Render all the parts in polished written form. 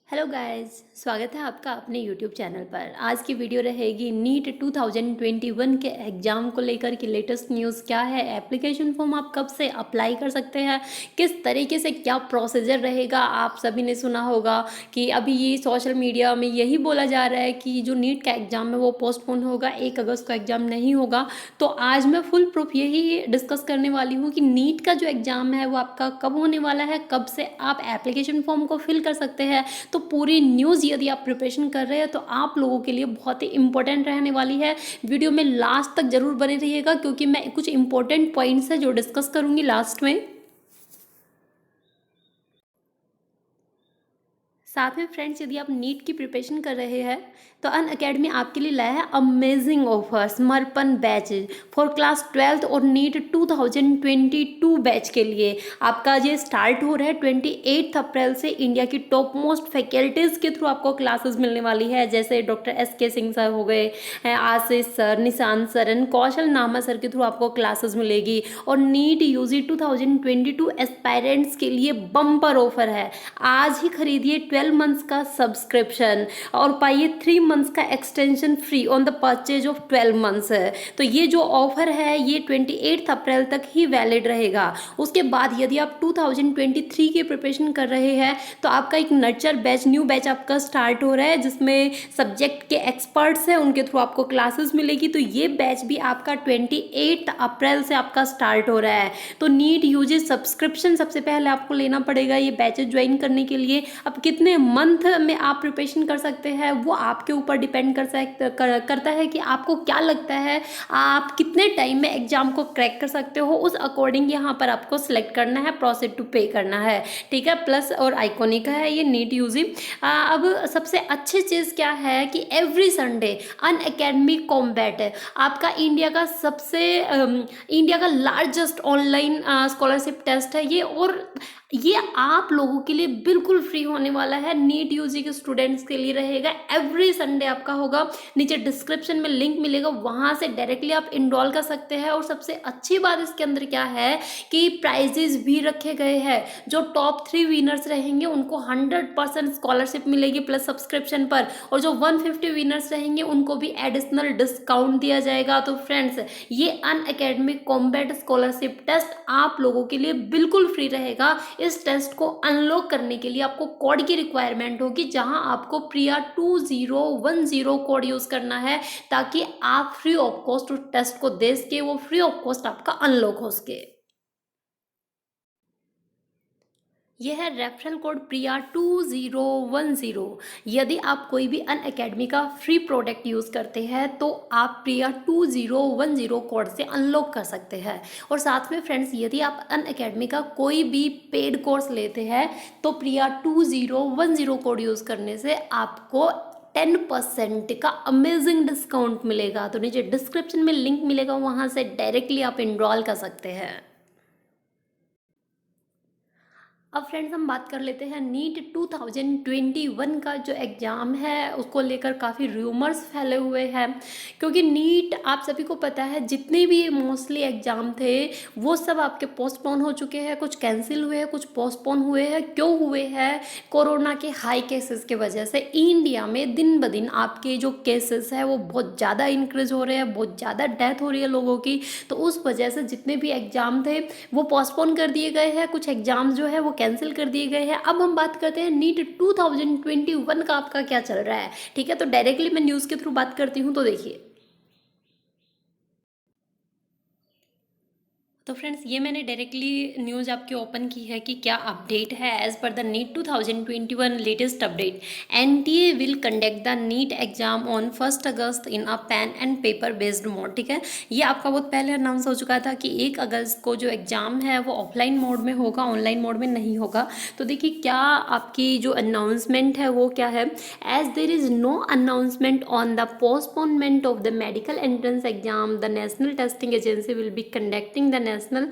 Hello guys, स्वागत है आपका अपने यूट्यूब चैनल पर। आज की वीडियो रहेगी नीट 2021 के एग्ज़ाम को लेकर कि लेटेस्ट न्यूज़ क्या है, एप्लीकेशन फॉर्म आप कब से अप्लाई कर सकते हैं, किस तरीके से क्या प्रोसीजर रहेगा। आप सभी ने सुना होगा कि अभी ये सोशल मीडिया में यही बोला जा रहा है कि जो नीट का एग्ज़ाम है वो पोस्टपोन होगा, 1 अगस्त को एग्ज़ाम नहीं होगा। तो आज मैं फुल प्रूफ यही डिस्कस करने वाली हूँ कि नीट का जो एग्ज़ाम है वो आपका कब होने वाला है, कब से आप एप्लीकेशन फॉर्म को फिल कर सकते हैं। तो पूरी न्यूज़ यदि आप प्रिपरेशन कर रहे हैं तो आप लोगों के लिए बहुत ही इंपॉर्टेंट रहने वाली है। वीडियो में लास्ट तक जरूर बने रहिएगा क्योंकि मैं कुछ इंपॉर्टेंट पॉइंट्स है जो डिस्कस करूंगी लास्ट में। साथ में फ्रेंड्स, यदि आप नीट की प्रिपरेशन कर रहे हैं तो अन अकेडमी आपके लिए लाया है अमेजिंग ऑफर समर्पण बैच फॉर क्लास 12th और नीट 2022 बैच के लिए। आपका ये स्टार्ट हो रहा है 28 अप्रैल से। इंडिया की टॉप मोस्ट फैकल्टीज़ के थ्रू आपको क्लासेस मिलने वाली है, जैसे डॉक्टर SK सिंह सर हो गए, आशीष सर, निशांत सर एंड कौशल नामा सर के थ्रू आपको क्लासेस मिलेगी। और नीट UG 2022 एस्पायरेंट्स के लिए बम्पर ऑफर है। आज ही खरीदिए 12 मंथ्स का सब्सक्रिप्शन और पाइए 3 मंथ्स का extension free on the purchase of 12 months है। तो ये जो ऑफर है ये 28 अप्रैल तक ही वैलिड रहेगा। उसके बाद यदि आप 2023 की प्रिपरेशन कर रहे हैं तो आपका एक नर्चर बैच, न्यू बैच आपका स्टार्ट हो रहा है जिसमें सब्जेक्ट के एक्सपर्ट्स हैं, उनके थ्रू आपको क्लासेस मिलेगी। तो ये बैच भी आपका 28 अप्रैल से आपका स्टार्ट हो रहा है। तो नीट UG सब्सक्रिप्शन सबसे पहले आपको लेना पड़ेगा ये बैचेज ज्वाइन करने के लिए। अब कितने मंथ में आप प्रिपरेशन कर सकते हैं वो आपके ऊपर डिपेंड करता है कि आपको क्या लगता है आप कितने टाइम में एग्जाम को क्रैक कर सकते हो। उस अकॉर्डिंग यहाँ पर आपको सिलेक्ट करना है, प्रोसीड टू पे करना है। ठीक है, प्लस और आइकॉनिक है ये नीट UG। अब सबसे अच्छी चीज़ क्या है कि एवरी संडे अन अकेडमी कॉम्बैट है आपका इंडिया का लार्जेस्ट ऑनलाइन स्कॉलरशिप टेस्ट है ये। और ये आप लोगों के लिए बिल्कुल फ्री होने वाला है, नीट UG के स्टूडेंट्स के लिए रहेगा। एवरी संडे आपका होगा। नीचे डिस्क्रिप्शन में लिंक मिलेगा, वहां से डायरेक्टली आप इनरोल कर सकते हैं। और सबसे अच्छी बात इसके अंदर क्या है कि प्राइजेस भी रखे गए हैं। जो टॉप 3 विनर्स रहेंगे उनको 100% स्कॉलरशिप मिलेगी प्लस सब्सक्रिप्शन पर, और जो 150 विनर्स रहेंगे उनको भी एडिशनल डिस्काउंट दिया जाएगा। तो फ्रेंड्स, ये अन अकेडमी कॉम्बैट स्कॉलरशिप टेस्ट आप लोगों के लिए बिल्कुल फ्री रहेगा। इस टेस्ट को अनलॉक करने के लिए आपको कोड की रिक्वायरमेंट होगी, जहां आपको प्रिया 2010 कोड यूज करना है ताकि आप फ्री ऑफ कॉस्ट उस टेस्ट को दे सके, वो फ्री ऑफ कॉस्ट आपका अनलॉक हो सके। यह है रेफरल कोड प्रिया 2010। यदि आप कोई भी अन अकेडमी का फ्री प्रोडक्ट यूज़ करते हैं तो आप प्रिया 2010 कोड से अनलॉक कर सकते हैं। और साथ में फ्रेंड्स, यदि आप अन अकेडमी का कोई भी पेड कोर्स लेते हैं तो प्रिया 2010 कोड यूज़ करने से आपको 10% का अमेजिंग डिस्काउंट मिलेगा। तो नीचे डिस्क्रिप्शन में लिंक मिलेगा, वहाँ से डायरेक्टली आप इनरोल कर सकते हैं। अब फ्रेंड्स, हम बात कर लेते हैं नीट 2021 का जो एग्ज़ाम है उसको लेकर काफ़ी रूमर्स फैले हुए हैं। क्योंकि नीट आप सभी को पता है जितने भी मोस्टली एग्ज़ाम थे वो सब आपके पोस्टपोन हो चुके हैं, कुछ कैंसिल हुए हैं, कुछ पोस्टपोन हुए हैं। क्यों हुए हैं? कोरोना के हाई केसेस की वजह से इंडिया में दिन ब दिन आपके जो केसेस है वो बहुत ज़्यादा इंक्रीज हो रहे हैं, बहुत ज़्यादा डेथ हो रही है लोगों की। तो उस वजह से जितने भी एग्ज़ाम थे वो पोस्टपोन कर दिए गए हैं, कुछ एग्ज़ाम जो है वो कैंसिल कर दिए गए हैं। अब हम बात करते हैं नीट 2021 का आपका क्या चल रहा है। ठीक है, तो डायरेक्टली मैं न्यूज़ के थ्रू बात करती हूँ। तो देखिए, तो फ्रेंड्स, ये मैंने डायरेक्टली न्यूज़ आपके ओपन की है कि क्या अपडेट है। As per the NEET 2021 latest update, NTA will conduct the NEET exam on 1 August in a pen and paper based mode. ठीक है, ये आपका बहुत पहले अनाउंस हो चुका था कि 1 अगस्त को जो एग्ज़ाम है वो ऑफलाइन मोड में होगा, ऑनलाइन मोड में नहीं होगा। तो देखिए क्या आपकी जो अनाउंसमेंट है वो क्या है। As there is no announcement on the postponement of the medical entrance exam, the national testing agency will be conducting the national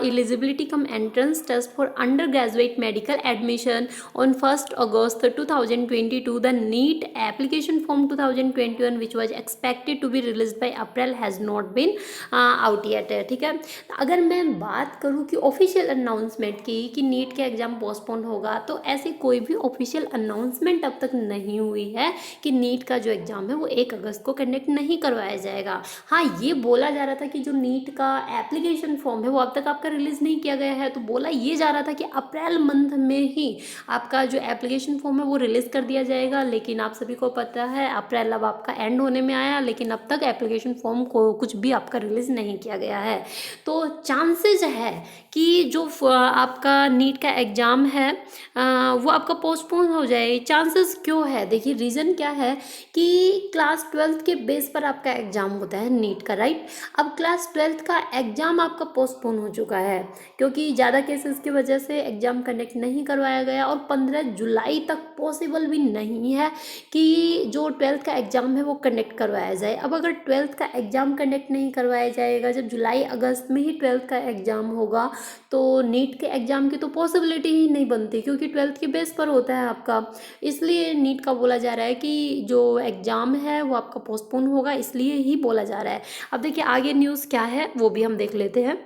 eligibility cum entrance test for undergraduate medical admission on 1st August 2022. The NEET application form 2021 which was expected to be released by April has not been out yet. ठीक है, अगर मैं बात करूँ कि official announcement की कि NEET का एग्ज़ाम पोस्टपोन होगा, तो ऐसी कोई भी ऑफिशियल अनाउंसमेंट अब तक नहीं हुई है कि नीट का जो एग्ज़ाम है वो 1 अगस्त को कंडक्ट नहीं करवाया जाएगा। हाँ, ये बोला जा रहा था कि जो नीट का एप्लीकेशन फॉर्म है वो अब तक आपका रिलीज़ नहीं किया गया है, तो बोला ये जा रहा था कि अप्रैल मंथ में ही आपका जो एप्लीकेशन फॉर्म है वो रिलीज़ कर दिया जाएगा। लेकिन आप सभी को पता है अप्रैल अब आपका एंड होने में आया, लेकिन अब तक एप्लीकेशन फॉर्म को कुछ भी आपका रिलीज़ नहीं किया गया है। तो चांसेस है कि जो आपका नीट का एग्ज़ाम है वो आपका पोस्टपोन हो जाए। चांसेस क्यों है, देखिए रीज़न क्या है कि क्लास 12th के बेस पर आपका एग्ज़ाम होता है नीट का, राइट। अब क्लास 12th का एग्ज़ाम आपका पोस्टपोन हो चुका है क्योंकि ज़्यादा केसेस की वजह से एग्ज़ाम कंडक्ट नहीं करवाया गया और 15 जुलाई तक पॉसिबल भी नहीं है कि जो 12th का एग्ज़ाम है वो कंडक्ट करवाया जाए। अब अगर 12th का एग्ज़ाम कंडक्ट नहीं करवाया जाएगा, जब जुलाई अगस्त में ही 12th का एग्ज़ाम होगा, तो नीट के एग्ज़ाम की तो पॉसिबिलिटी ही नहीं बनती क्योंकि 12th के बेस पर होता है आपका। इसलिए नीट का बोला जा रहा है कि जो एग्ज़ाम है वो आपका पोस्टपोन होगा, इसलिए ही बोला जा रहा है। अब देखिए आगे न्यूज़ क्या है वो भी हम देख लेते हैं।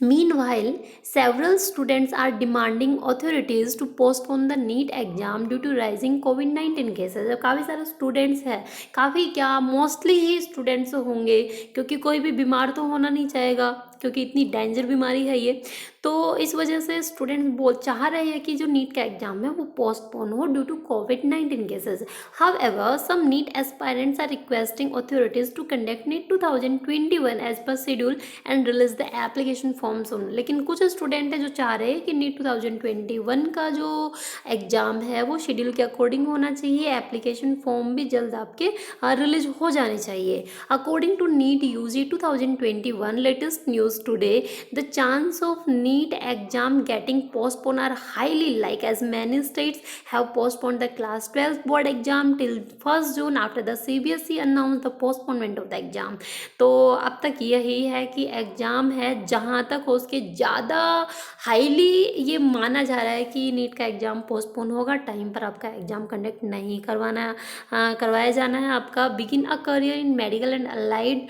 Meanwhile, several students are demanding authorities to postpone the NEET exam due to rising COVID-19 cases। अब काफ़ी सारे स्टूडेंट्स हैं, काफ़ी क्या मोस्टली ही स्टूडेंट्स होंगे क्योंकि कोई भी बीमार तो होना नहीं चाहेगा क्योंकि इतनी डेंजर बीमारी है ये, तो इस वजह से स्टूडेंट चाह रहे हैं कि जो नीट का एग्जाम है वो पोस्टपोन हो due to COVID-19 cases. However some NEET aspirants are requesting authorities to conduct NEET 2021 as per schedule and release the application form soon. लेकिन कुछ स्टूडेंट हैं जो चाह रहे हैं कि नीट 2021 का जो एग्जाम है वो शेड्यूल के अकॉर्डिंग होना चाहिए, एप्लीकेशन फॉर्म भी जल्द आपके रिलीज हो जाने चाहिए। According to NEET UG 2021 latest news today, the chance of NEET exam getting postponed are highly like as many states have postponed the class 12 board exam till 1st June after the CBSE announced the postponement of the exam। तो अब तक यही है कि exam है जहाँ तक हो उसके ज़्यादा हाईली ये माना जा रहा है कि नीट का एग्ज़ाम पोस्टपोन होगा, टाइम पर आपका एग्ज़ाम कंडक्ट नहीं करवाया जाना है। आपका begin a career in medical and allied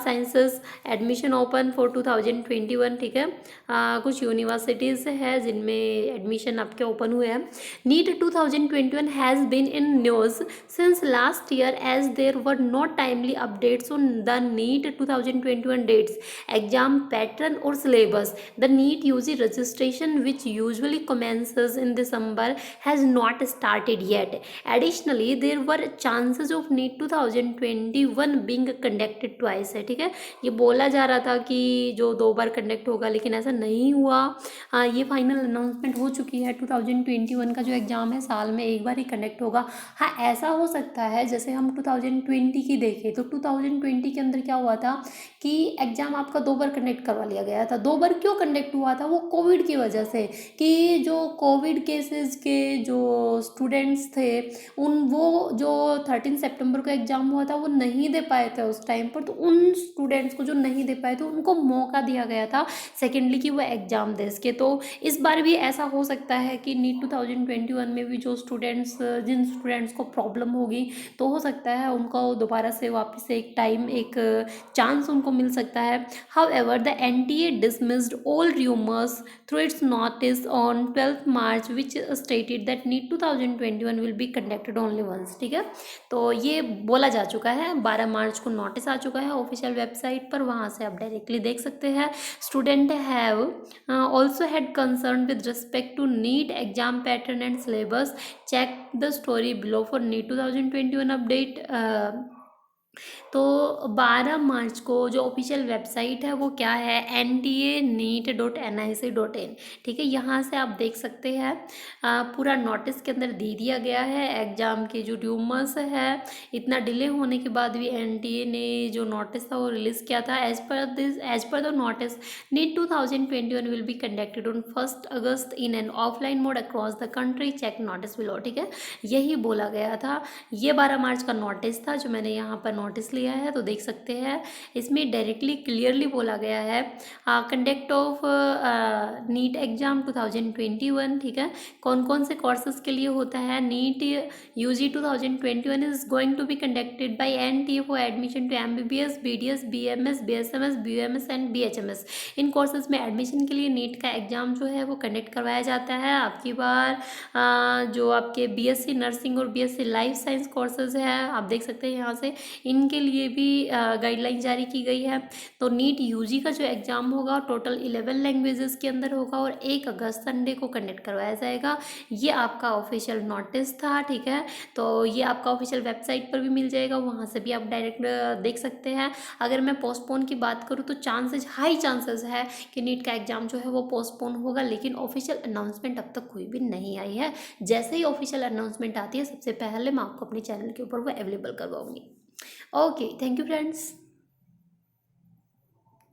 sciences admission open for 2021। ठीक है, कुछ यूनिवर्सिटीज़ है जिनमें एडमिशन आपके ओपन हुए हैं। NEET 2021 has been in news since last year as there were not timely updates on the NEET 2021 dates, exam pattern और syllabus. The NEET UG registration which usually commences in December has not started yet. Additionally, there were chances of NEET 2021 being conducted twice है। ठीक है, ये बोला जा रहा था कि जो 2 बार कंडक्ट होगा, लेकिन ऐसा नहीं हुआ। ये फाइनल अनाउंसमेंट हो चुकी है, 2021 का जो एग्ज़ाम है साल में 1 बार ही कंडक्ट होगा। हाँ, ऐसा हो सकता है जैसे हम 2020 की देखें तो 2020 के अंदर क्या हुआ था कि एग्ज़ाम आपका 2 बार कंडक्ट करवा लिया गया था। 2 बार क्यों कंडक्ट हुआ था, वो कोविड की वजह से, कि जो कोविड केसेस के जो स्टूडेंट्स थे वो जो 13 सितंबर को एग्ज़ाम हुआ था वो नहीं दे पाए थे उस टाइम पर, तो उन स्टूडेंट्स को जो नहीं दे पाए थे उनको मौका दिया गया था सेकेंडली कि वो एग्ज़ाम दे सके। तो इस बार भी ऐसा हो सकता है कि नीट 2021 में भी जो स्टूडेंट्स जिन स्टूडेंट्स को प्रॉब्लम होगी तो हो सकता है उनको दोबारा से वापस से एक चांस उनको मिल सकता है। However the NTA dismissed all rumors through its notice on 12th March which stated that NEET 2021 will be conducted only once। ठीक है, तो ये बोला जा चुका है, 12 मार्च को नोटिस आ चुका है ऑफिशियल वेबसाइट पर, वहाँ से आप डायरेक्टली देख सकते हैं। Student have also had concern with respect to NEET exam pattern and syllabus, check the story below for NEET 2021 update. तो 12 मार्च को जो ऑफिशियल वेबसाइट है वो क्या है, nta.neet.nic.in। ठीक है, यहाँ से आप देख सकते हैं पूरा नोटिस के अंदर दे दिया गया है एग्ज़ाम के जो र्यूमर्स है। इतना डिले होने के बाद भी NTA ने जो नोटिस था वो रिलीज़ किया था। As per the notice NEET 2021 will be conducted on 1st August in an offline mode across the country, check notice below. ठीक है, यही बोला गया था। ये 12 मार्च का नोटिस था जो मैंने यहाँ पर नोटिस लिया है, तो देख सकते हैं इसमें डायरेक्टली क्लियरली बोला गया है कंडक्ट ऑफ नीट एग्जाम 2021। ठीक है, कौन कौन से कोर्सेज के लिए होता है। NEET UG 2021 is going to be conducted by NTA for admission to MBBS, BDS, BMS, BSMS, BUMS and BHMS. इन कोर्सेज में एडमिशन के लिए नीट का एग्जाम जो है वो कंडक्ट करवाया जाता है। आपकी बार जो आपके बीएससी नर्सिंग और बीएससी लाइफ साइंस कोर्सेज है, आप देख सकते हैं यहाँ से, इनके लिए भी गाइडलाइन जारी की गई है। तो नीट यूजी का जो एग्ज़ाम होगा टोटल 11 लैंग्वेजेस के अंदर होगा और 1 अगस्त संडे को कंडक्ट करवाया जाएगा। ये आपका ऑफिशियल नोटिस था। ठीक है, तो ये आपका ऑफिशियल वेबसाइट पर भी मिल जाएगा, वहाँ से भी आप डायरेक्ट देख सकते हैं। अगर मैं पोस्टपोन की बात करूँ तो हाई चांसेस है कि नीट का एग्ज़ाम जो है वो पोस्टपोन होगा, लेकिन ऑफिशियल अनाउंसमेंट अब तक कोई भी नहीं आई है। जैसे ही ऑफिशियल अनाउंसमेंट आती है सबसे पहले मैं आपको अपने चैनल के ऊपर वो अवेलेबल करवाऊंगी। Okay, thank you friends.